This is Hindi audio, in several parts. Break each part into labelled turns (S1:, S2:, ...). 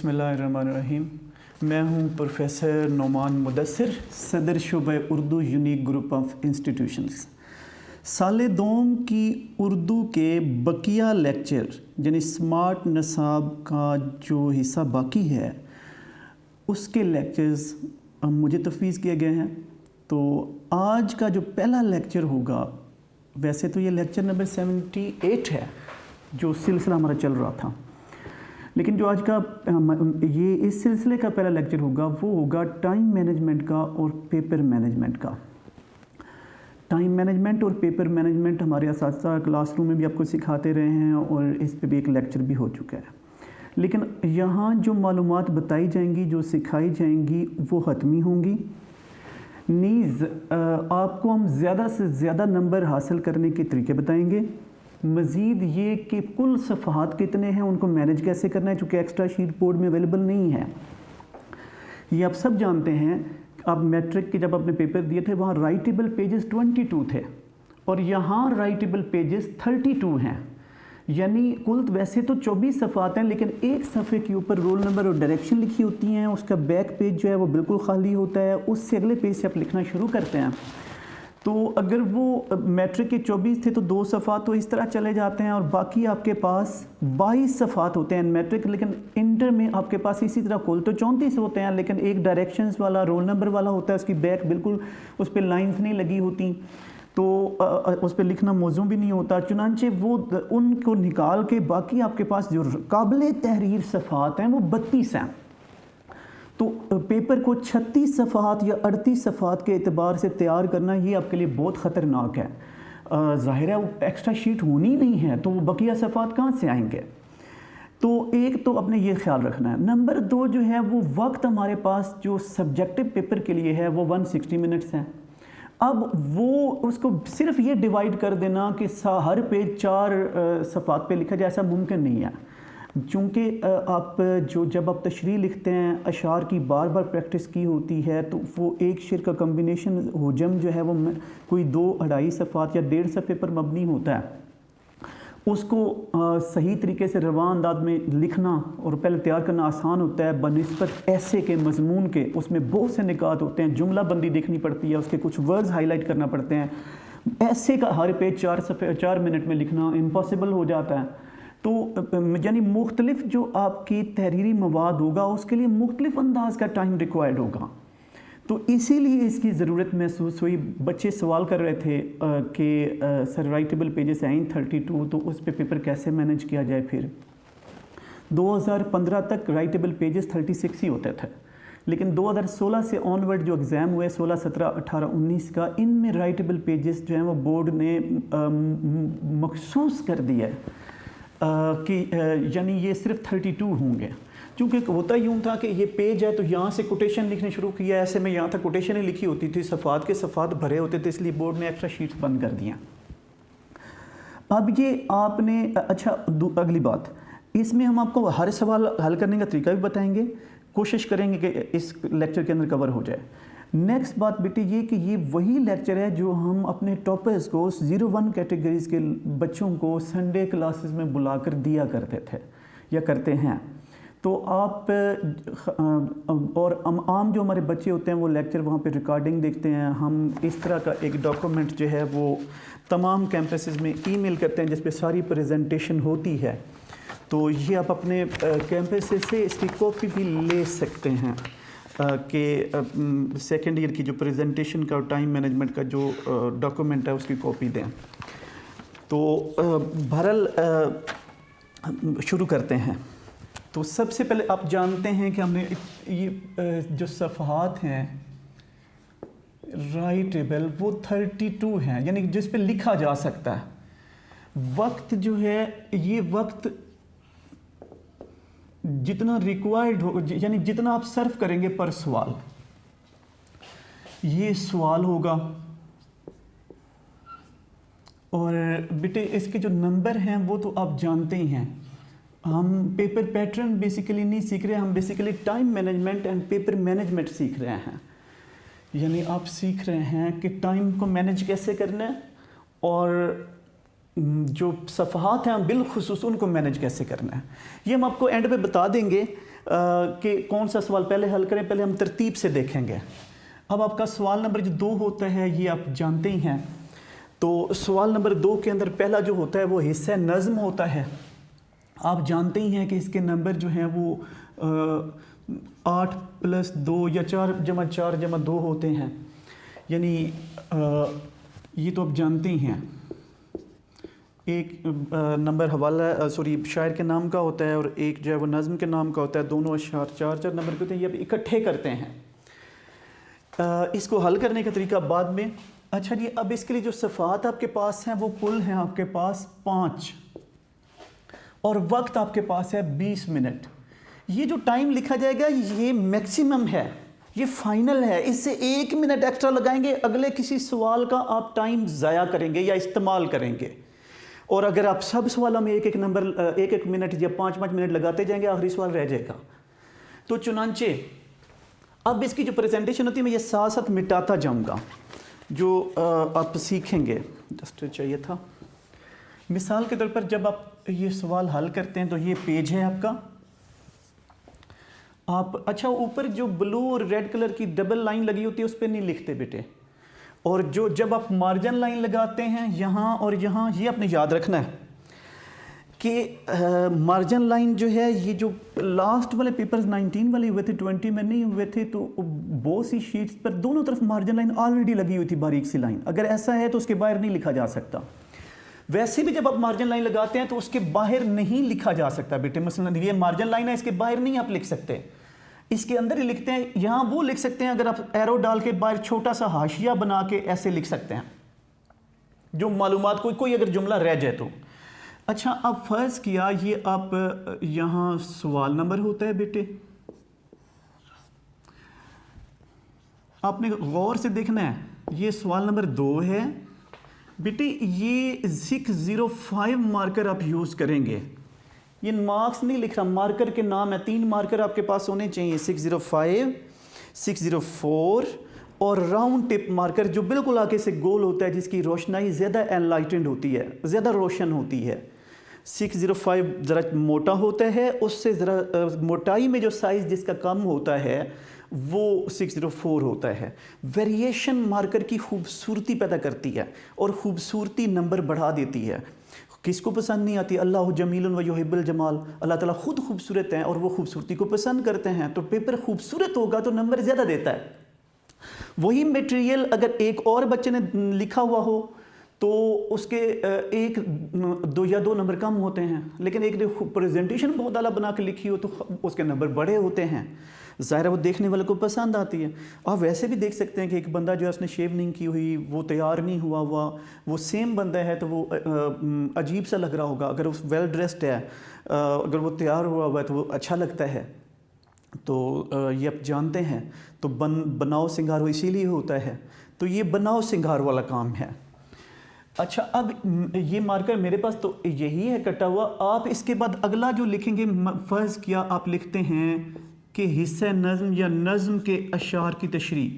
S1: बिस्मिल्लाहिर्रहमानिर्रहीम। मैं हूं प्रोफेसर नोमान मुदस्सिर, सदर शुबे Urdu unique group of institutions. साल दोम की उर्दू के बकिया लेक्चर यानी स्मार्ट नसाब का जो हिस्सा बाकी है उसके लेक्चर्स मुझे तफवीज़ किए गए हैं। तो आज का जो पहला लेक्चर होगा, वैसे तो ये लेक्चर नंबर 78 है जो सिलसिला हमारा चल रहा था, लेकिन जो आज का ये इस सिलसिले का पहला लेक्चर होगा वो होगा टाइम मैनेजमेंट का और पेपर मैनेजमेंट का। टाइम मैनेजमेंट और पेपर मैनेजमेंट हमारे असातिज़ा क्लासरूम में भी आपको सिखाते रहे हैं और इस पे भी एक लेक्चर भी हो चुका है। लेकिन यहाँ जो मालूमात बताई जाएंगी, जो सिखाई जाएंगी, वो हतमी होंगी। नीज़ आपको हम ज़्यादा से ज़्यादा नंबर हासिल करने के तरीके बताएंगे। मज़ीद ये कि कुल सफ़हात कितने हैं, उनको मैनेज कैसे करना है, चूँकि एक्स्ट्रा शीट बोर्ड में अवेलेबल नहीं है। ये आप सब जानते हैं। आप मैट्रिक के जब अपने पेपर दिए थे वहाँ राइटेबल पेजेस 22 थे और यहाँ राइटेबल पेजेस 32 हैं। यानी कुल वैसे तो 24 सफ़हात हैं, लेकिन एक सफ़े के ऊपर रोल नंबर और डायरेक्शन लिखी होती हैं। उसका बैक पेज जो है वो बिल्कुल खाली होता है। उससे अगले पेज से आप लिखना शुरू करते हैं। तो अगर वो मैट्रिक के 24 थे तो 2 सफ़हात तो इस तरह चले जाते हैं और बाकी आपके पास 22 सफ़हात होते हैं मैट्रिक। लेकिन इंटर में आपके पास इसी तरह कुल तो 34 होते हैं, लेकिन एक डायरेक्शंस वाला रोल नंबर वाला होता है, उसकी बैक बिल्कुल उस पर लाइंस नहीं लगी होती, तो उस पर लिखना मौजूद भी नहीं होता। चुनांचे वो उनको निकाल के बाकी आपके पास जो काबिल तहरीर सफ़हात हैं वो 32 हैं। तो पेपर को 36 सफ़हात या 38 सफ़हात के एतबार से तैयार करना ये आपके लिए बहुत ख़तरनाक है। ज़ाहिर है वो एक्स्ट्रा शीट होनी नहीं है, तो वो बकिया सफ़हात कहाँ से आएंगे। तो एक तो अपने ये ख्याल रखना है। नंबर 2 जो है वो वक्त हमारे पास जो सब्जेक्टिव पेपर के लिए है वो 160 मिनट्स है। अब वो उसको सिर्फ ये डिवाइड कर देना कि हर पेज 4 सफ़हात पे लिखा जाए, ऐसा मुमकिन नहीं है। चूँकि आप जब आप तशरीह लिखते हैं, अशार की बार बार प्रैक्टिस की होती है, तो वो एक शेर का कम्बिनेशन हुजम जो है वो कोई 2-2.5 सफ़हात या 1.5 सफ़े पर मबनी होता है। उसको सही तरीके से रवां अंदाज में लिखना और पहले तैयार करना आसान होता है बनिस्बत ऐसे के मजमून के। उसमें बहुत से निकात होते हैं, जुमला बंदी देखनी पड़ती है, उसके कुछ वर्ड्स हाईलाइट करना पड़ते हैं। ऐसे का हर पेज 4 मिनट में लिखना इम्पॉसिबल हो जाता है। तो यानी मुख्तलिफ जो आपकी तहरीरी मवाद होगा उसके लिए मुख्तलिफ अंदाज का टाइम रिक्वायर्ड होगा। तो इसीलिए इसकी ज़रूरत महसूस हुई। बच्चे सवाल कर रहे थे कि सर राइटेबल पेजेस हैं 32, तो उस पे पेपर कैसे मैनेज किया जाए। फिर 2015 तक राइटेबल पेजेस 36 ही होते थे, लेकिन 2016 से ऑनवर्ड जो एग्ज़ाम हुए 16, 17, 18, 19 का, इनमें राइटेबल पेजेस जो हैं वो बोर्ड ने मखसूस कर दिया है कि यानी ये सिर्फ 32 होंगे। क्योंकि होता यूँ था कि ये पेज है तो यहाँ से कोटेशन लिखने शुरू किया, ऐसे में यहाँ तक कोटेशन ही लिखी होती थी, सफ़हात के सफ़हात भरे होते थे, इसलिए बोर्ड ने एक्स्ट्रा शीट्स बंद कर दिया। अब ये आपने अगली बात, इसमें हम आपको हर सवाल हल करने का तरीका भी बताएंगे, कोशिश करेंगे कि इस लेक्चर के अंदर कवर हो जाए। नेक्स्ट बात बेटे ये कि ये वही लेक्चर है जो हम अपने टॉपर्स को 01 कैटेगरीज़ के बच्चों को संडे क्लासेस में बुलाकर दिया करते थे या करते हैं। तो आप और आम जो हमारे बच्चे होते हैं वो लेक्चर वहाँ पे रिकॉर्डिंग देखते हैं। हम इस तरह का एक डॉक्यूमेंट जो है वो तमाम कैंपसेस में ईमेल करते हैं जिस पे सारी प्रेजेंटेशन होती है। तो ये आप अपने कैंपस से इसकी कॉपी भी ले सकते हैं कि सेकेंड ईयर की जो प्रेजेंटेशन का और टाइम मैनेजमेंट का जो डॉक्यूमेंट है उसकी कॉपी दें। तो बहरहाल शुरू करते हैं। तो सबसे पहले आप जानते हैं कि हमने ये जो सफ़हात हैं राइटेबल वो 32 हैं, यानी जिस पे लिखा जा सकता है। वक्त जो है ये वक्त जितना रिक्वायर्ड हो, यानी जितना आप सर्व करेंगे पर सवाल, ये सवाल होगा। और बेटे इसके जो नंबर हैं वो तो आप जानते ही हैं। हम पेपर पैटर्न बेसिकली नहीं सीख रहे, हम basically time management and paper management सीख रहे हैं। यानी आप सीख रहे हैं कि टाइम को मैनेज कैसे करना है और जो सफ़हात हैं बिलखुसूस उनको मैनेज कैसे करना है। ये हम आपको एंड पे बता देंगे। कि कौन सा सवाल पहले हल करें, पहले हम तरतीब से देखेंगे। अब आपका सवाल नंबर जो 2 होता है ये आप जानते ही हैं। तो सवाल नंबर 2 के अंदर पहला जो होता है वो हिस्सा नज़्म होता है। आप जानते ही हैं कि इसके नंबर जो हैं वो 8 + 2 या 4 + 4 + 2 होते हैं, यानी ये तो आप जानते ही हैं। एक नंबर हवाला शायर के नाम का होता है और एक जो है वो नज़्म के नाम का होता है। दोनों अशार 4-4 नंबर के होते हैं, ये इकट्ठे करते हैं। इसको हल करने का तरीका बाद में। अच्छा जी, अब इसके लिए जो सफ़ात आपके पास हैं वो कुल हैं आपके पास 5 और वक्त आपके पास है 20 मिनट। ये जो टाइम लिखा जाएगा ये मैक्सिमम है, ये फाइनल है। इससे 1 मिनट एक्स्ट्रा लगाएंगे अगले किसी सवाल का आप टाइम ज़ाया करेंगे या इस्तेमाल करेंगे। और अगर आप सब सवालों में 1-1 नंबर 1-1 मिनट या 5-5 मिनट लगाते जाएंगे, आखिरी सवाल रह जाएगा। तो चुनांचे अब इसकी जो प्रेजेंटेशन होती है मैं ये साथ साथ मिटाता जाऊंगा जो आप सीखेंगे। जस्ट चाहिए था मिसाल के तौर पर, जब आप ये सवाल हल करते हैं तो ये पेज है आपका। आप अच्छा ऊपर जो ब्लू और रेड कलर की डबल लाइन लगी होती है उस पर नहीं लिखते बेटे, और जो जब आप मार्जिन लाइन लगाते हैं यहाँ और यहाँ, ये आपने याद रखना है कि मार्जिन लाइन जो है ये जो लास्ट वाले पेपर्स 19 वाले हुए थे 20 में नहीं हुए थे, तो बहुत सी शीट्स पर दोनों तरफ मार्जिन लाइन ऑलरेडी लगी हुई थी, बारीक सी लाइन। अगर ऐसा है तो उसके बाहर नहीं लिखा जा सकता। वैसे भी जब आप मार्जिन लाइन लगाते हैं तो उसके बाहर नहीं लिखा जा सकता बेटे। मसलन ये मार्जिन लाइन है, इसके बाहर नहीं आप लिख सकते, इसके अंदर ही लिखते हैं। यहाँ वो लिख सकते हैं अगर आप एरो डाल के बाहर छोटा सा हाशिया बना के ऐसे लिख सकते हैं, जो मालूमात कोई अगर जुमला रह जाए तो। अच्छा, अब फर्ज किया ये आप यहाँ सवाल नंबर होता है बेटे, आपने गौर से देखना है। ये सवाल नंबर 2 है बेटे, ये 605 मार्कर आप यूज़ करेंगे। ये मार्क्स नहीं लिख रहा, मार्कर के नाम है। 3 मार्कर आपके पास होने चाहिए, 605, 604 और राउंड टिप मार्कर जो बिल्कुल आगे से गोल होता है, जिसकी रोशनाई ज़्यादा एनलाइटेंड होती है, ज़्यादा रोशन होती है। 605 ज़रा मोटा होता है, उससे ज़रा मोटाई में जो साइज़ जिसका कम होता है वो 604 होता है। वेरिएशन मार्कर की खूबसूरती पैदा करती है और खूबसूरती नंबर बढ़ा देती है। किसको पसंद नहीं आती? अल्लाह जमीलन व युहिब्बुल जमाल, अल्लाह ताला खुद खूबसूरत हैं और वो खूबसूरती को पसंद करते हैं। तो पेपर खूबसूरत होगा तो नंबर ज़्यादा देता है। वही मटेरियल अगर एक और बच्चे ने लिखा हुआ हो तो उसके 1, 2 या 2 नंबर कम होते हैं, लेकिन एक ने प्रेजेंटेशन बहुत आला बना के लिखी हो तो उसके नंबर बड़े होते हैं। ज़ाहिर है वो देखने वाले को पसंद आती है। आप वैसे भी देख सकते हैं कि एक बंदा जो है उसने शेव नहीं की हुई, वो तैयार नहीं हुआ हुआ, वो सेम बंदा है तो वो अजीब सा लग रहा होगा। अगर वो वेल ड्रेस्ड है, अगर वो तैयार हुआ हुआ है तो वो अच्छा लगता है। तो ये आप जानते हैं। तो बनाओ सिंगार वो इसीलिए होता है। तो ये बनाओ सिंगार वाला काम है। अच्छा, अब ये मार्कर मेरे पास तो यही है कटा हुआ। आप इसके बाद अगला जो लिखेंगे, फ़र्ज़ किया आप लिखते हैं कि हिस्सा नज़्म या नज़्म के अशार की तशरीह।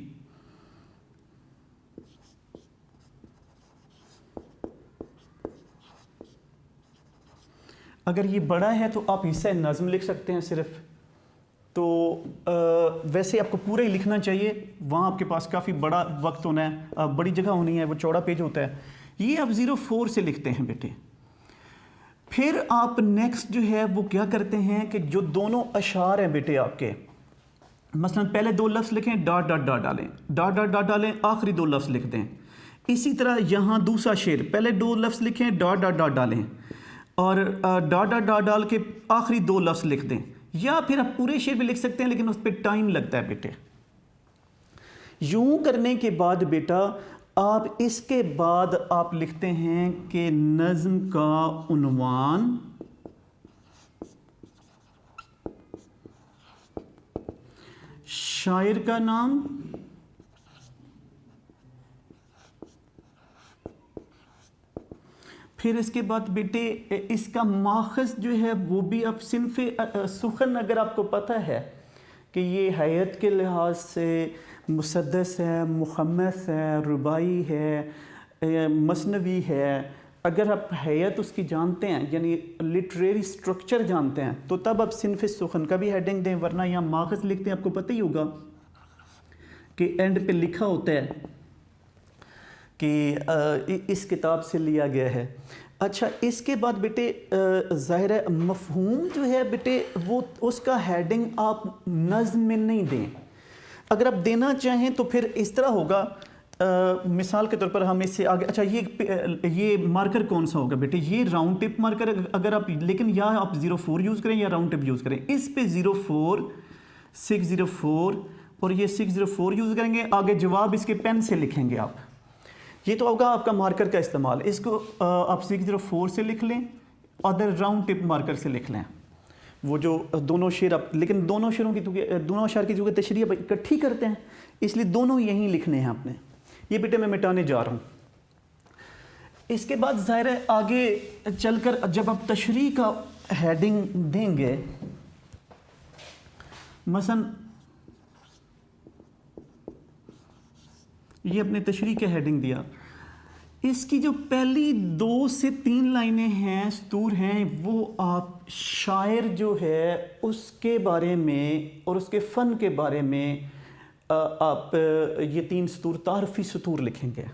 S1: अगर ये बड़ा है तो आप हिस्सा नज़्म लिख सकते हैं सिर्फ। तो वैसे आपको पूरा ही लिखना चाहिए, वहाँ आपके पास काफ़ी बड़ा वक्त होना है, बड़ी जगह होनी है, वो चौड़ा पेज होता है। ये आप 04 से लिखते हैं बेटे। फिर आप नेक्स्ट जो है वो क्या करते हैं कि जो दोनों अशार हैं बेटे आपके, मसलन पहले 2 लफ्ज़ लिखें, डॉट डॉट डॉट डालें, डॉट डॉट डॉट डालें, आखिरी 2 लफ्ज़ लिख दें। इसी तरह यहाँ दूसरा शेर, पहले 2 लफ्ज़ लिखें, डॉट डॉट डॉट डालें और डॉट डॉट डॉट डाल के आखिरी 2 लफ्ज़ लिख दें। या फिर आप पूरे शेर भी लिख सकते हैं, लेकिन उस पर टाइम लगता है बेटे। यूँ करने के बाद बेटा आप इसके बाद आप लिखते हैं कि नज़्म का उन्वान, शायर का नाम, फिर इसके बाद बेटे इसका माखज़ जो है वो भी आप सिन्फ़े सुखन, अगर आपको पता है कि ये हैयत के लिहाज से मुसद्दस है, मुखम्मस है, रुबाई है, मसनवी है, अगर आप हैयत उसकी जानते हैं यानी लिटरेरी स्ट्रक्चर जानते हैं तो तब आप सिनफ़ सुखन का भी हेडिंग दें, वरना यहाँ माखज़ लिखते हैं, आपको पता ही होगा कि एंड पे लिखा होता है कि इस किताब से लिया गया है। अच्छा, इसके बाद बेटे ज़ाहिर है मफ़हूम जो है बेटे वो उसका हेडिंग आप नज़्म में नहीं दें। अगर आप देना चाहें तो फिर इस तरह होगा, मिसाल के तौर पर हम इससे आगे, अच्छा ये मार्कर कौन सा होगा बेटे, ये राउंड टिप मार्कर अगर आप, लेकिन या आप 04 यूज़ करें या राउंड टिप यूज़ करें। इस पे 04 604 और ये 604 यूज़ करेंगे, आगे जवाब इसके पेन से लिखेंगे आप। ये तो होगा आपका मार्कर का इस्तेमाल। इसको आप 604 से लिख लें, अदर राउंड टिप मार्कर से लिख लें। वो जो दोनों शेर आप, लेकिन दोनों शेरों की दोनों अशार की जो तशरीह आप इकट्ठी करते हैं, इसलिए दोनों यहीं लिखने हैं आपने। ये बेटे मैं मिटाने जा रहा हूँ। इसके बाद ज़ाहिर है आगे चलकर जब आप तशरीह का हेडिंग देंगे, मसलन ये अपने तशरीह के हेडिंग दिया, इसकी जो पहली 2 से 3 लाइनें हैं, सतूर हैं, वो आप शायर जो है उसके बारे में और उसके फ़न के बारे में आप ये 3 सतूर तारफ़ी सतूर लिखेंगे।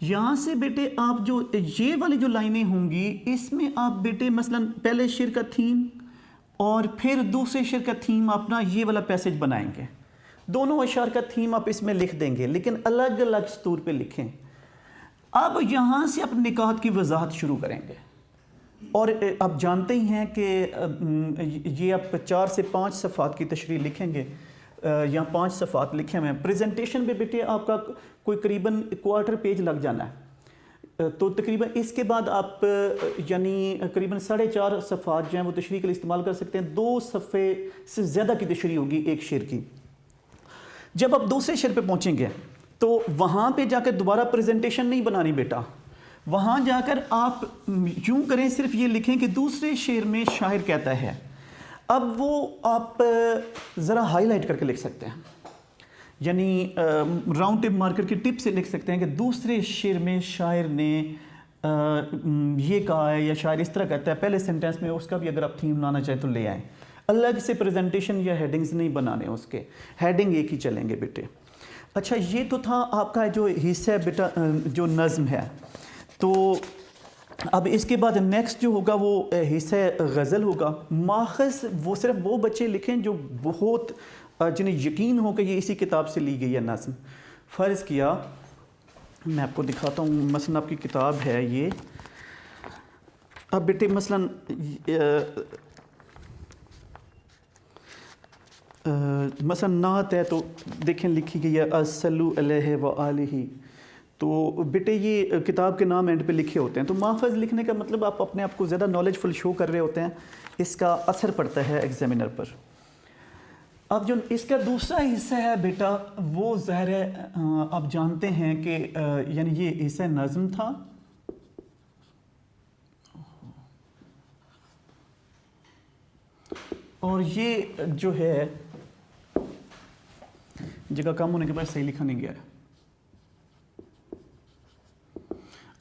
S1: यहाँ से बेटे आप जो ये वाली जो लाइनें होंगी, इसमें आप बेटे मसलन पहले शेर का थीम और फिर दूसरे शेर का थीम अपना ये वाला पैसेज बनाएंगे। दोनों अशार का थीम आप इसमें लिख देंगे, लेकिन अलग अलग सतूर पे लिखें। अब यहाँ से आप निकात की वजाहत शुरू करेंगे, और आप जानते ही हैं कि ये आप 4 से 5 सफ़ात की तशरीह लिखेंगे, यहाँ 5 सफ़ात लिखे हुए हैं। प्रेजेंटेशन पे बेटे आपका कोई करीबन क्वार्टर पेज लग जाना है, तो तकरीबन इसके बाद आप यानी करीबन 4.5 सफ़ात जो हैं वो तशरीह के लिए इस्तेमाल कर सकते हैं। 2 सफ़े से ज़्यादा की तशरीह होगी एक शेर की। जब आप दूसरे शेर पे पहुँचेंगे तो वहाँ पे जाकर दोबारा प्रेजेंटेशन नहीं बनानी बेटा, वहाँ जाकर आप यूँ करें, सिर्फ ये लिखें कि दूसरे शेर में शायर कहता है। अब वो आप ज़रा हाईलाइट करके लिख सकते हैं, यानी राउंड टिप मार्कर की टिप से लिख सकते हैं कि दूसरे शेर में शायर ने ये कहा है या शायर इस तरह कहता है। पहले सेंटेंस में उसका भी अगर आप थीम लाना चाहें तो ले आएँ। अलग से प्रेजेंटेशन या हेडिंग्स नहीं बनाने, उसके हेडिंग एक ही चलेंगे बेटे। अच्छा, ये तो था आपका जो हिस्सा है बेटा, जो नज़्म है। तो अब इसके बाद नेक्स्ट जो होगा वो हिस्सा गज़ल होगा। माखज़ वो सिर्फ वो बच्चे लिखें जो बहुत जिन्हें यकीन हो कि ये इसी किताब से ली गई है नज़्म। फ़र्ज़ किया, मैं आपको दिखाता हूँ, मसलन आपकी किताब है ये। अब बेटे मसलन मसलन नात है तो देखें लिखी गई है अस्सल्लु अलैहि व आलिही। तो बेटे ये किताब के नाम एंड पे लिखे होते हैं। तो माफ़ज़ लिखने का मतलब आप अपने आप को ज़्यादा नॉलेजफुल शो कर रहे होते हैं, इसका असर पड़ता है एग्जामिनर पर। अब जो इसका दूसरा हिस्सा है बेटा वो ज़ाहिर है आप जानते हैं कि यानी ये हिस्सा नज़्म था, और ये जो है जगह कम होने के बाद सही लिखा नहीं गया है।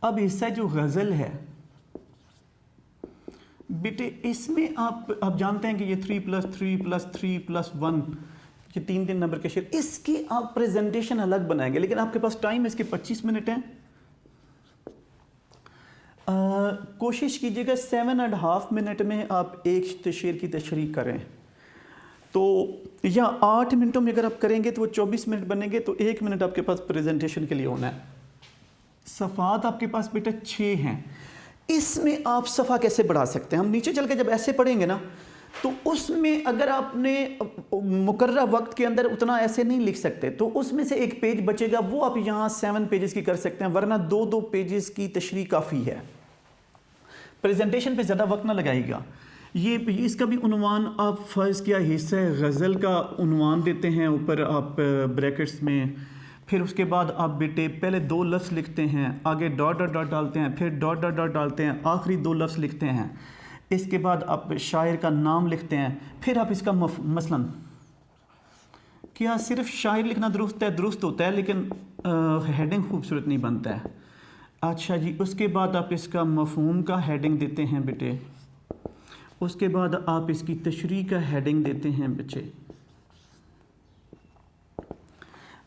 S1: अब हिस्सा जो गज़ल है बेटे, इसमें आप जानते हैं कि ये 3+3+3+1 ये 3 नंबर के शेर, इसकी आप प्रेजेंटेशन अलग बनाएंगे, लेकिन आपके पास टाइम इसके 25 मिनट है। कोशिश कीजिएगा 7.5 मिनट में आप एक शेर की तशरीह करें। तो या 8 मिनटों में अगर आप करेंगे तो वो 24 मिनट बनेंगे, तो 1 मिनट आपके पास प्रेजेंटेशन के लिए होना है। सफ़ात आपके पास बेटा 6 हैं। इसमें आप सफ़ा कैसे बढ़ा सकते हैं? हम नीचे चल के जब ऐसे पढ़ेंगे ना, तो उसमें अगर आपने मुकर्रर वक्त के अंदर उतना ऐसे नहीं लिख सकते, तो उसमें से एक पेज बचेगा, वो आप यहाँ 7 पेजेस की कर सकते हैं, वरना 2-2 पेजेस की तशरीह काफ़ी है। प्रेजेंटेशन पे ज़्यादा वक्त ना लगाइएगा। ये इसका भी उन्वान आप फ़र्ज़ किया हिस्सा गज़ल का उन्वान देते हैं ऊपर आप ब्रैकेट्स में, फिर उसके बाद आप बेटे पहले 2 लफ्ज़ लिखते हैं, आगे डॉट डॉट डॉट डालते हैं, फिर डॉट डॉट डॉट डालते हैं, आखिरी 2 लफ्ज़ लिखते हैं। इसके बाद आप शायर का नाम लिखते हैं, फिर आप इसका मसलन क्या सिर्फ शायर लिखना दुरुस्त है? दुरुस्त होता है, लेकिन हेडिंग खूबसूरत नहीं बनता है। अच्छा जी, उसके बाद आप इसका मफहूम का हेडिंग देते हैं बेटे, उसके बाद आप इसकी तशरीह का हेडिंग देते हैं बच्चे।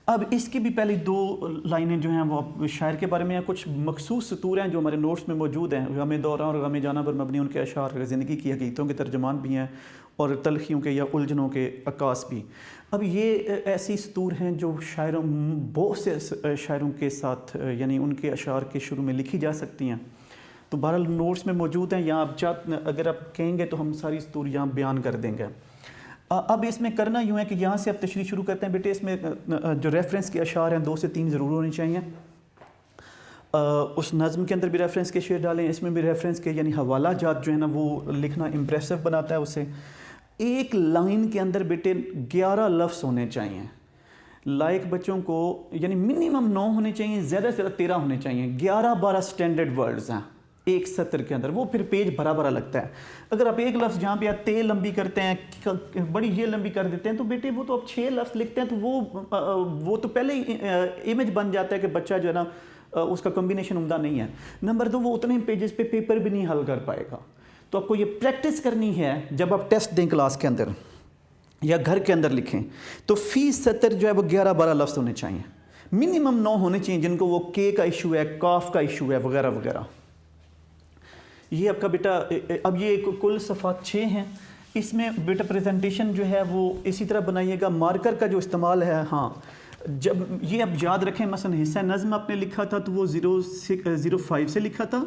S1: अब इसकी भी पहली दो लाइनें जो हैं वो शायर के बारे में हैं, कुछ मखसूस सतूर हैं जो हमारे नोट्स में मौजूद हैं। गम दौरा और गम जाना पर मबनी उनके अशार ज़िंदगी की हकीकतों के तर्जमान भी हैं और तलखियों के या उलझनों के अक्कास भी। अब ये ऐसी सतूर हैं जो शायरों, बहुत से शायरों के साथ यानी उनके अशार के शुरू में लिखी जा सकती हैं। तो बहरहाल नोट्स में मौजूद हैं, यहाँ आप अगर आप कहेंगे तो हम सारी सतूर यहाँ बयान कर देंगे। अब इसमें करना यूँ है कि यहाँ से आप तशरीह शुरू करते हैं बेटे। इसमें जो रेफरेंस के अशार हैं 2 से 3 ज़रूर होने चाहिए। उस नज़म के अंदर भी रेफरेंस के शेर डालें, इसमें भी रेफरेंस के यानी हवाला जात जो है ना वो लिखना इम्प्रेसिव बनाता है उसे। एक लाइन के अंदर बेटे 11 लफ्ज़ होने चाहिए। लाइक बच्चों को यानी मिनिमम 9 होने चाहिए, ज़्यादा से ज़्यादा 13 होने चाहिए। 11-12 स्टैंडर्ड वर्ड्स हैं एक सत्र के अंदर, वो फिर पेज भरा भरा लगता है। अगर आप एक लफ्ज़ जहाँ पे आप ते लंबी करते हैं, बड़ी ये लंबी कर देते हैं, तो बेटे वो तो आप 6 लफ्ज़ लिखते हैं तो वो तो पहले ही इमेज बन जाता है कि बच्चा जो है ना उसका कॉम्बिनेशन उम्दा नहीं है। नंबर 2, वो उतने पेजेस पे पेपर भी नहीं हल कर पाएगा। तो आपको ये प्रैक्टिस करनी है, जब आप टेस्ट दें क्लास के अंदर या घर के अंदर लिखें तो फी सत्र जो है वो 11-12 लफ्ज़ होने चाहिए, मिनिमम 9 होने चाहिए जिनको वो के का इशू है, काफ का इशू है वगैरह वगैरह। ये आपका बेटा, अब ये कुल सफ़ात 6 हैं। इसमें बेटा प्रेजेंटेशन जो है वो इसी तरह बनाइएगा। मार्कर का जो इस्तेमाल है, हाँ, जब ये आप याद रखें, मसलन हिस्सा नज़म आपने लिखा था तो वो 005 से लिखा था।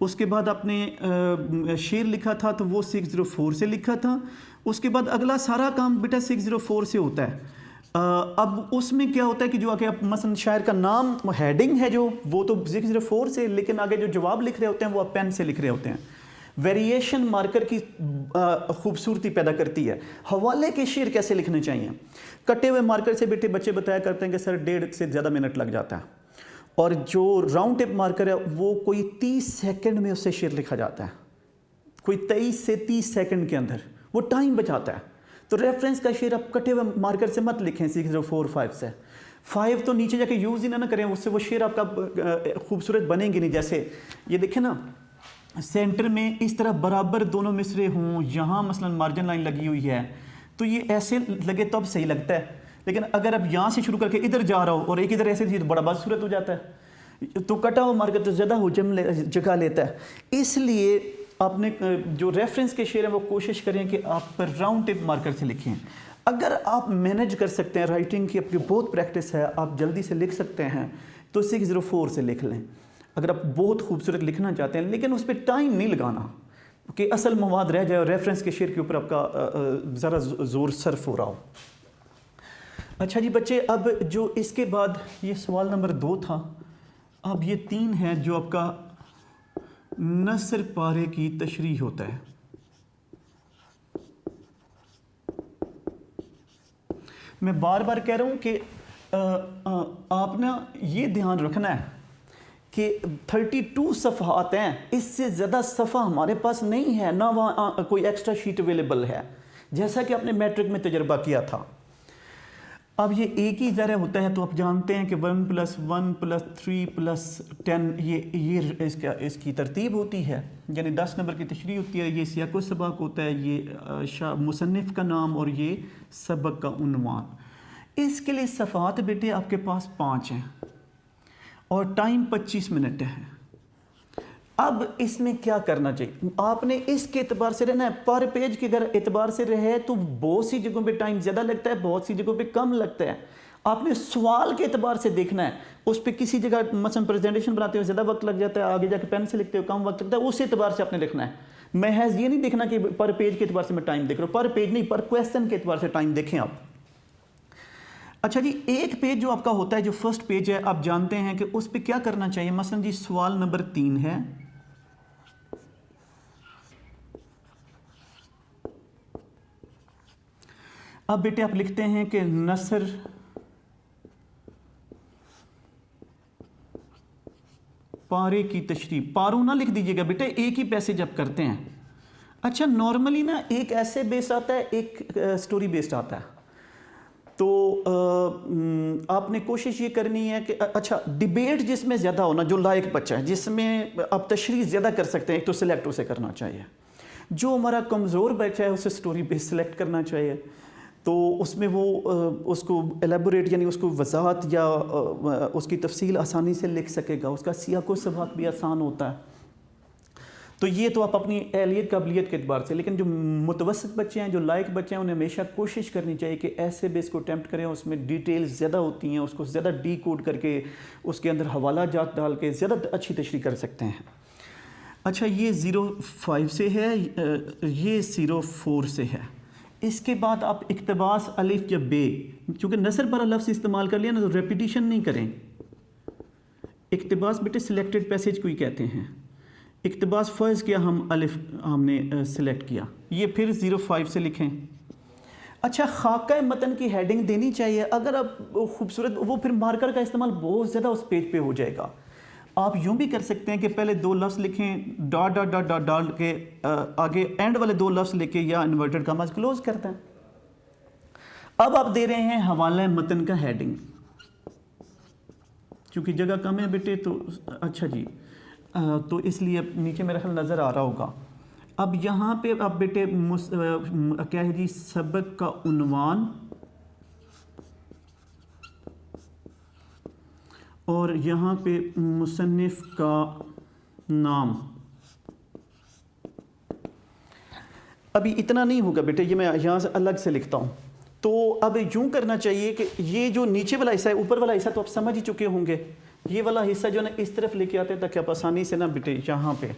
S1: उसके बाद आपने शेर लिखा था तो वो 604 से लिखा था। उसके बाद अगला सारा काम बेटा 604 से होता है। अब उसमें क्या होता है कि जो आगे आप मसलन शायर का नाम हेडिंग है जो वो तो 604 से, लेकिन आगे जो जवाब लिख रहे होते हैं वो आप पेन से लिख रहे होते हैं। वेरिएशन मार्कर की खूबसूरती पैदा करती है। हवाले के शेर कैसे लिखने चाहिए? कटे हुए मार्कर से बेटे बच्चे बताया करते हैं कि सर 1.5 से ज़्यादा मिनट लग जाता है, और जो राउंड टिप मार्कर है वो कोई 30 सेकंड में उससे शेर लिखा जाता है, कोई 23 से 30 सेकंड के अंदर, वो टाइम बचाता है। तो रेफरेंस का शेर आप कटे हुए मार्कर से मत लिखें 604-5 से। 5 तो नीचे जाके यूज़ ही ना करें, उससे वो शेर आपका खूबसूरत बनेंगे नहीं। जैसे ये देखें ना, सेंटर में इस तरह बराबर दोनों मिसरे हों, यहाँ मसलन मार्जिन लाइन लगी हुई है तो ये ऐसे लगे तब सही लगता है। लेकिन अगर आप यहाँ से शुरू करके इधर जा रहा हो और एक इधर ऐसे तो बड़ा बदसूरत हो जाता है। तो कटा हुआ मार्कर तो ज़्यादा जगह लेता है। इसलिए आपने जो रेफरेंस के शेर हैं वो कोशिश करें कि आप राउंड टिप मार्कर से लिखें। अगर आप मैनेज कर सकते हैं, राइटिंग की आपकी बहुत प्रैक्टिस है, आप जल्दी से लिख सकते हैं, तो 604 से लिख लें। अगर आप बहुत खूबसूरत लिखना चाहते हैं, लेकिन उस पर टाइम नहीं लगाना कि असल मवाद रह जाए और रेफरेंस के शेर के ऊपर आपका ज़रा ज़ोर सर्फ हो रहा हो। अच्छा जी बच्चे, अब जो इसके बाद ये सवाल नंबर 2 था, अब ये 3 है जो आपका नसर पारे की तशरीह होता है। मैं बार बार कह रहा हूं कि आप ना ये ध्यान रखना है कि 32 सफ़हात हैं, इससे ज़्यादा सफ़ा हमारे पास नहीं है, ना वहाँ कोई एक्स्ट्रा शीट अवेलेबल है, जैसा कि आपने मैट्रिक में तजर्बा किया था। अब ये एक ही ज़रा होता है तो आप जानते हैं कि 1 + 1 + 3 + 10 ये इसकी तरतीब होती है, यानी 10 नंबर की तशरीह होती है। ये सियाक़ो सबक होता है, ये मुसन्निफ़ का नाम और ये सबक का उन्वान। इसके लिए सफ़ात बेटे आपके पास 5 हैं और टाइम 25 मिनट है। अब इसमें क्या करना चाहिए? आपने इसके एतबार से रहना है, पर पेज के अगर एतबार से रहे तो बहुत सी जगहों पे टाइम ज़्यादा लगता है, बहुत सी जगहों पे कम लगता है। आपने सवाल के एतबार से देखना है, उस पर किसी जगह मसलन प्रेजेंटेशन बनाते हो ज़्यादा वक्त लग जाता है, आगे जाके पेन से लिखते हो कम वक्त लगता है, उस एतबार से आपने लिखना है। महज ये नहीं देखना कि पर पेज के एतबार से मैं टाइम देख रहा हूँ, पर पेज नहीं, पर क्वेश्चन के एतबार से टाइम देखें आप। अच्छा जी, एक पेज जो आपका होता है, जो फर्स्ट पेज है, आप जानते हैं कि उस पर क्या करना चाहिए। मसलन जी सवाल नंबर 3 है, अब बेटे आप लिखते हैं कि नसर पारे की तशरीह। पारों ना लिख दीजिएगा बेटे, एक ही पैसेज आप करते हैं। अच्छा, नॉर्मली ना एक ऐसे बेस आता है, एक स्टोरी बेस्ड आता है। तो आपने कोशिश ये करनी है कि अच्छा डिबेट जिसमें ज़्यादा होना, जो लायक बच्चा है, जिसमें आप तशरीह ज़्यादा कर सकते हैं, एक तो सिलेक्ट उसे करना चाहिए। जो हमारा कमज़ोर बच्चा है उसे स्टोरी बेस सिलेक्ट करना चाहिए, तो उसमें वो उसको एलेबोरेट यानी उसको वजाहत या उसकी तफसील आसानी से लिख सकेगा, उसका सियाको सबाक भी आसान होता है। तो ये तो आप अपनी एहलियत काबिलियत के अतबार से, लेकिन जो मुतवसत बच्चे हैं, जो लायक बच्चे हैं, उन्हें हमेशा कोशिश करनी चाहिए कि ऐसे बेस को अटैम्प्ट करें, उसमें डिटेल्स ज़्यादा होती हैं, उसको ज़्यादा डी कोड करके उसके अंदर हवाला जात डाल के ज़्यादा अच्छी तशरीह कर सकते हैं। अच्छा, ये 05 से है, ये 04 से है। इसके बाद आप इक्तबास अलिफ या बे, चूँकि नसर पर लफ्ज़ इस्तेमाल कर लिया ना, तो रेपिटिशन नहीं करें। इक्तबास बेटे सिलेक्टेड पैसेज को ही कहते हैं। इक्तबास फ़र्ज़ किया, हम अलिफ हमने सिलेक्ट किया, ये फिर 05 से लिखें। अच्छा, खाका मतन की हेडिंग देनी चाहिए। अगर आप खूबसूरत, वो फिर मार्कर का इस्तेमाल बहुत ज़्यादा उस पेज पे हो जाएगा। आप यूँ भी कर सकते हैं कि पहले 2 लफ्ज़ लिखें, डॉट डॉट डॉट डॉट डाल के आगे एंड वाले 2 लफ्ज़ लेके या इन्वर्टेड कामास क्लोज करते हैं। अब आप दे रहे हैं हवाला मतन का हेडिंग, क्योंकि जगह कम है बेटे, तो अच्छा जी, तो इसलिए अब नीचे मेरा ख्याल नज़र आ रहा होगा। अब यहाँ पे आप बेटे क्या है जी, सबक का उन्वान और यहाँ पे मुसन्निफ का नाम। अभी इतना नहीं होगा बेटे, ये मैं यहाँ से अलग से लिखता हूँ। तो अब यूँ करना चाहिए कि ये जो नीचे वाला हिस्सा है, ऊपर वाला हिस्सा तो आप समझ ही चुके होंगे। ये वाला हिस्सा जो है ना, इस तरफ लेके आते हैं ताकि आप आसानी से ना बेटे यहाँ पे,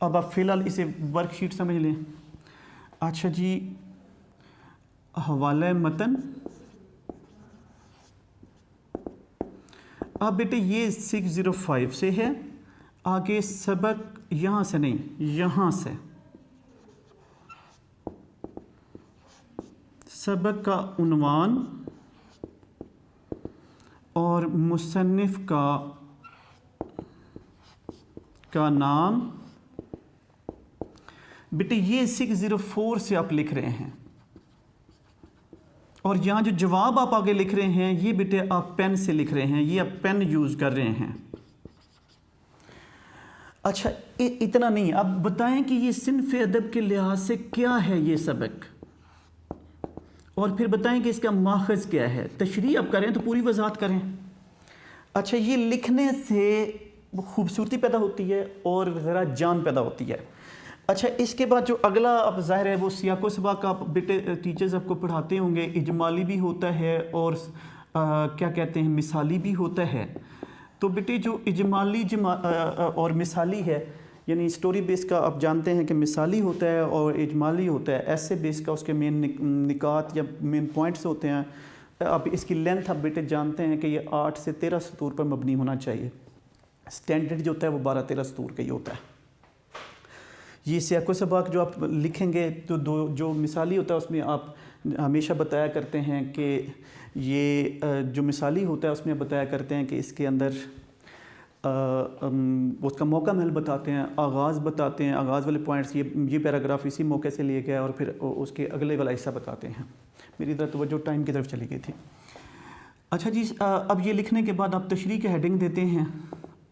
S1: अब आप फ़िलहाल इसे वर्कशीट समझ लें। अच्छा जी, हवाला मतन, अब बेटे ये 605 से है, आगे सबक यहाँ से नहीं, यहाँ से सबक का उन्वान और मुसन्निफ का नाम। बेटे ये 604 से आप लिख रहे हैं, और यहाँ जो जवाब आप आगे लिख रहे हैं ये बेटे आप पेन से लिख रहे हैं, ये आप पेन यूज़ कर रहे हैं। अच्छा, इतना नहीं, अब बताएं कि ये सिन्फ़ अदब के लिहाज से क्या है ये सबक, और फिर बताएं कि इसका माखज़ क्या है। तशरीह आप करें तो पूरी वजाहत करें। अच्छा, ये लिखने से खूबसूरती पैदा होती है और ज़रा जान पैदा होती है। अच्छा, इसके बाद जो अगला अब ज़ाहिर है वो सियाको सबाक का बेटे टीचर्स आपको पढ़ाते होंगे, इजमाली भी होता है और क्या कहते हैं मिसाली भी होता है। तो बेटे जो इजमाली और मिसाली है, यानी स्टोरी बेस का आप जानते हैं कि मिसाली होता है और इजमाली होता है, ऐसे बेस का उसके मेन निकात या मेन पॉइंट्स होते हैं। अब इसकी लेंथ आप बेटे जानते हैं कि ये 8 से 13 सतूर पर मबनी होना चाहिए। स्टैंडर्ड जो होता है वो 12-13 सतूर का ही होता है। ये सियाको सबाक जो आप लिखेंगे तो जो मिसाली होता है उसमें आप हमेशा बताया करते हैं कि ये जो मिसाली होता है उसमें बताया करते हैं कि इसके अंदर उसका मौका महल बताते हैं, आगाज़ बताते हैं, आगाज़ वाले पॉइंट्स, ये पैराग्राफ इसी मौके से लिए गया, और फिर उसके अगले वाला हिस्सा बताते हैं। मेरी तरफ तवज्जो टाइम की तरफ चली गई थी। अच्छा जी, अब ये लिखने के बाद आप तशरीह की हेडिंग देते हैं,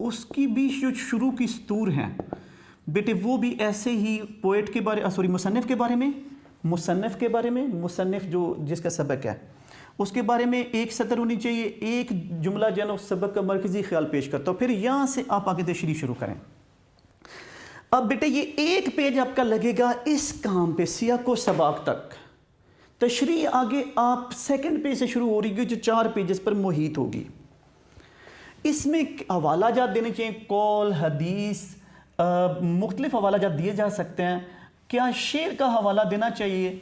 S1: उसकी भी जो शुरू की सतूर हैं बेटे वो भी ऐसे ही पोएट के बारे मुसन्निफ़ के बारे में, मुसन्निफ़ जो जिसका सबक है उसके बारे में एक सतर होनी चाहिए, एक जुमला जो है ना उस सबक का मरकज़ी ख्याल पेश करता हो, फिर यहाँ से आप आगे तशरीह शुरू करें। अब बेटे ये एक पेज आपका लगेगा इस काम पे सियाको सबाक तक, तशरीह आगे आप सेकंड पेज से शुरू हो रही है जो 4 पेजेस पर मुहित होगी। इसमें हवाला जात देने चाहिए, कौल हदीस मुख्तलिफ हवाला जात दिए जा सकते हैं। क्या शेर का हवाला देना चाहिए?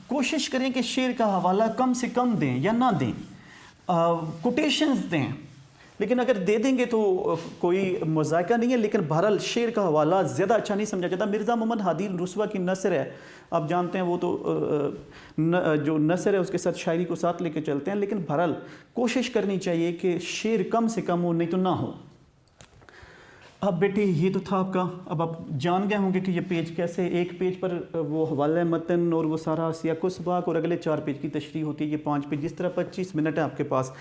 S1: कोशिश करें कि शेर का हवाला कम से कम दें या ना दें, कोटेशंस दें, लेकिन अगर दे देंगे तो कोई मज़ाक़ा नहीं है, लेकिन बहरहाल शेर का हवाला ज़्यादा अच्छा नहीं समझा जाता। मिर्ज़ा मोहम्मद हादी रुस्वा की नसर है, आप जानते हैं वो तो जो नसर है उसके साथ शायरी को साथ लेके चलते हैं, लेकिन बहरहाल कोशिश करनी चाहिए कि शेर कम से कम हो, नहीं तो ना हो। अब बेटे ये तो था आपका, अब आप जान गए होंगे कि ये पेज कैसे, एक पेज पर वो हवाला मतन और वो सारा सियाको सबाक और अगले 4 पेज की तशरीह होती है, ये 5 पेज, जिस तरह 25 मिनट है आपके पास।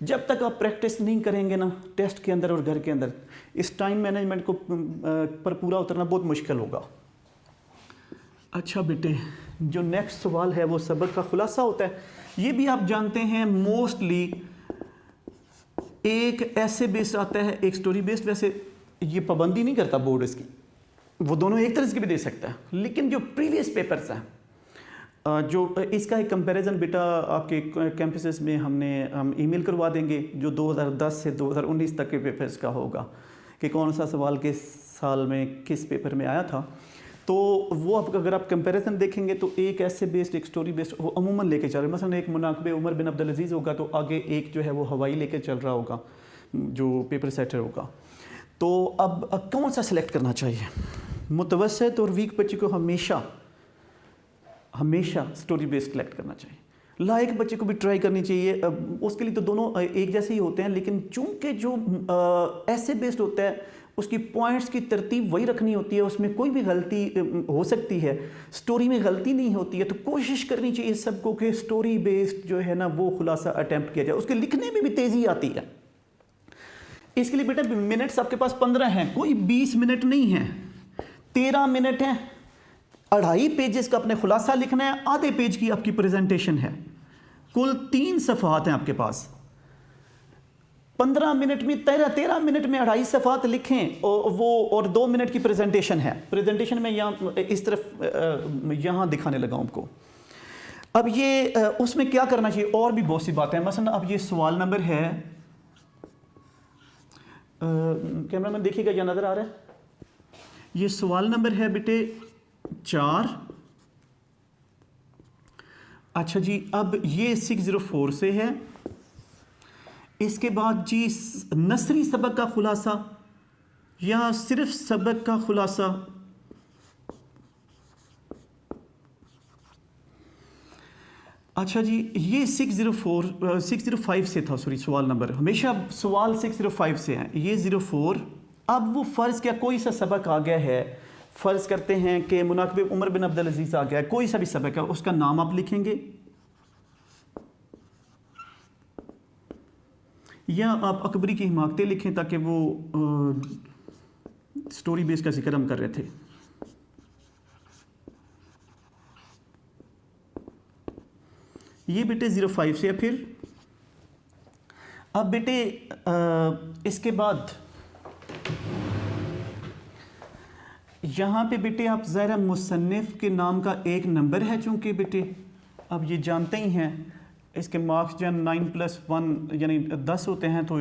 S1: जब तक आप प्रैक्टिस नहीं करेंगे ना टेस्ट के अंदर और घर के अंदर, इस टाइम मैनेजमेंट को पर पूरा उतरना बहुत मुश्किल होगा। अच्छा बेटे, जो नेक्स्ट सवाल है वो सबक का खुलासा होता है। ये भी आप जानते हैं मोस्टली एक ऐसे बेस्ड आता है, एक स्टोरी बेस्ड। वैसे ये पाबंदी नहीं करता बोर्ड इसकी, वो दोनों एक तरह से भी दे सकता है, लेकिन जो प्रीवियस पेपर्स हैं, जो इसका एक कंपैरिजन बेटा आपके कैंपसेस में हम ईमेल करवा देंगे, जो 2010 से 2019 तक के पेपर्स का होगा कि कौन सा सवाल किस साल में किस पेपर में आया था। तो वो अगर आप कंपैरिजन देखेंगे तो एक ऐसे बेस्ड एक स्टोरी बेस्ड वो अमूमन लेके चल रहे हैं। मसलन एक मुनाकबे उमर बिन अब्दुल अजीज़ होगा तो आगे एक जो है वो हवाई लेके चल रहा होगा जो पेपर सेटर होगा। तो अब कौन सा सिलेक्ट करना चाहिए? मुतवसत और वीक बच्चे को हमेशा स्टोरी बेस्ड सिलेक्ट करना चाहिए। लायक बच्चे को भी ट्राई करनी चाहिए। उसके लिए तो दोनों एक जैसे ही होते हैं, लेकिन चूंकि जो ऐसे बेस्ड होता है उसकी पॉइंट्स की तरतीब वही रखनी होती है, उसमें कोई भी गलती हो सकती है, स्टोरी में गलती नहीं होती है। तो कोशिश करनी चाहिए सबको कि स्टोरी बेस्ड जो है ना वो खुलासा अटैम्प्ट किया जाए, उसके लिखने में भी तेज़ी आती है। इसके लिए बेटा मिनट्स आपके पास 15 हैं, कोई 20 मिनट नहीं है, 13 मिनट हैं। 2.5 पेजेस का अपने खुलासा लिखना है, आधे पेज की आपकी प्रेजेंटेशन है, कुल 3 सफ़हात हैं आपके पास। 15 मिनट में 13 मिनट में 2.5 सफ़हात लिखें और 2 मिनट की प्रेजेंटेशन है। प्रेजेंटेशन में यहाँ इस तरफ यहाँ दिखाने लगा आपको। अब ये उसमें क्या करना चाहिए, और भी बहुत सी बातें हैं। मसलन अब ये सवाल नंबर है, कैमरा मैन देखिएगा, यहाँ नज़र आ रहा है, ये सवाल नंबर है बेटे 4। अच्छा जी, अब ये 604 से है। इसके बाद जी नसरी सबक का खुलासा या सिर्फ सबक का खुलासा, अच्छा जी ये 605 से था, सॉरी सवाल नंबर, हमेशा सवाल 605 से है, ये 04। अब वो फ़र्ज़ क्या कोई सा सबक आ गया है, फ़र्ज़ करते हैं कि मुनाकबे उमर बिन अब्दुल अजीज़ आ गया है, कोई सा भी सबक है, उसका नाम आप लिखेंगे या आप अकबरी की हिमाकतें लिखें ताकि वो स्टोरी बेस का जिक्र हम कर रहे थे। ये बेटे 05 से है। फिर अब बेटे इसके बाद यहाँ पे बेटे आप ज़रा मुसन्निफ़ के नाम का एक नंबर है, चूँकि बेटे अब ये जानते ही हैं इसके मार्क्स जो 9+1 यानी 10 होते हैं। तो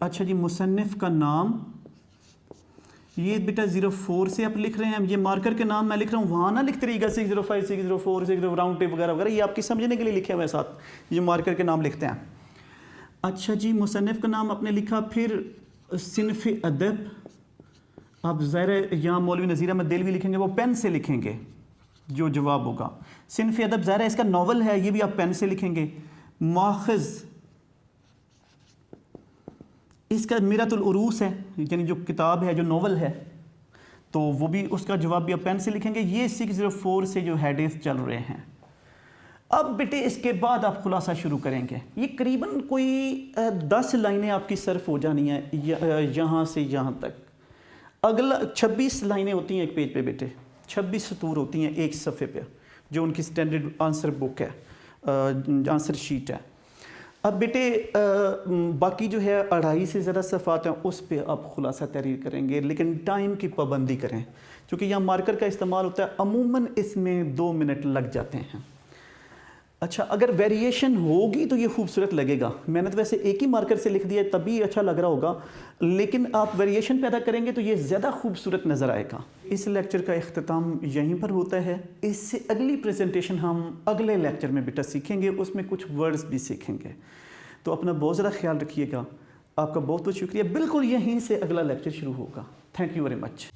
S1: अच्छा जी मुसन्निफ़ का नाम ये बेटा 04 से आप लिख रहे हैं। ये मार्कर के नाम मैं लिख रहा हूँ, वहाँ ना लिखते रहिएगा 605 604 6 राउंड टिप वगैरह वगैरह, ये आपकी समझने के लिए लिखे हुए हैं साथ, ये मार्कर के नाम लिखते हैं। अच्छा जी मुसन्निफ़ का नाम आपने लिखा। फिर सिनफ़ अदब, आप ज़ाहिर यहाँ मौलवी नज़ीर अहमद देलवी लिखेंगे, वो पेन से लिखेंगे जो जवाब होगा। सिनफ़ अदब ज़ाहिर इसका नावल है, ये भी आप पेन से लिखेंगे। माख़ज़ इसका मिरतुल उरूस है, यानी जो किताब है जो नावल है, तो वो भी उसका जवाब भी आप पेन से लिखेंगे। ये 604 से जो हेडिंग्स चल रहे हैं। अब बेटे इसके बाद आप खुलासा शुरू करेंगे। ये करीबन कोई 10 लाइनें आपकी सर्फ हो जानी है यहाँ से यहाँ तक। अगला 26 लाइनें होती हैं एक पेज पे बेटे, 26 सतूर होती हैं एक सफ़े पे, जो उनकी स्टैंडर्ड आंसर बुक है, आंसर शीट है। अब बेटे बाकी जो है 2.5 से ज़्यादा सफ़ात हैं, उस पे आप खुलासा तहरीर करेंगे, लेकिन टाइम की पाबंदी करें, क्योंकि यहाँ मार्कर का इस्तेमाल होता है, अमूमन इसमें 2 मिनट लग जाते हैं। अच्छा अगर वेरिएशन होगी तो ये खूबसूरत लगेगा। मैंने तो वैसे एक ही मार्कर से लिख दिया तभी अच्छा लग रहा होगा, लेकिन आप वेरिएशन पैदा करेंगे तो ये ज़्यादा खूबसूरत नज़र आएगा। इस लेक्चर का इख्तिताम यहीं पर होता है। इससे अगली प्रेजेंटेशन हम अगले लेक्चर में बेटा सीखेंगे, उसमें कुछ वर्ड्स भी सीखेंगे। तो अपना बहुत ज़्यादा ख्याल रखिएगा। आपका बहुत बहुत शुक्रिया। बिल्कुल यहीं से अगला लेक्चर शुरू होगा। Thank you very much.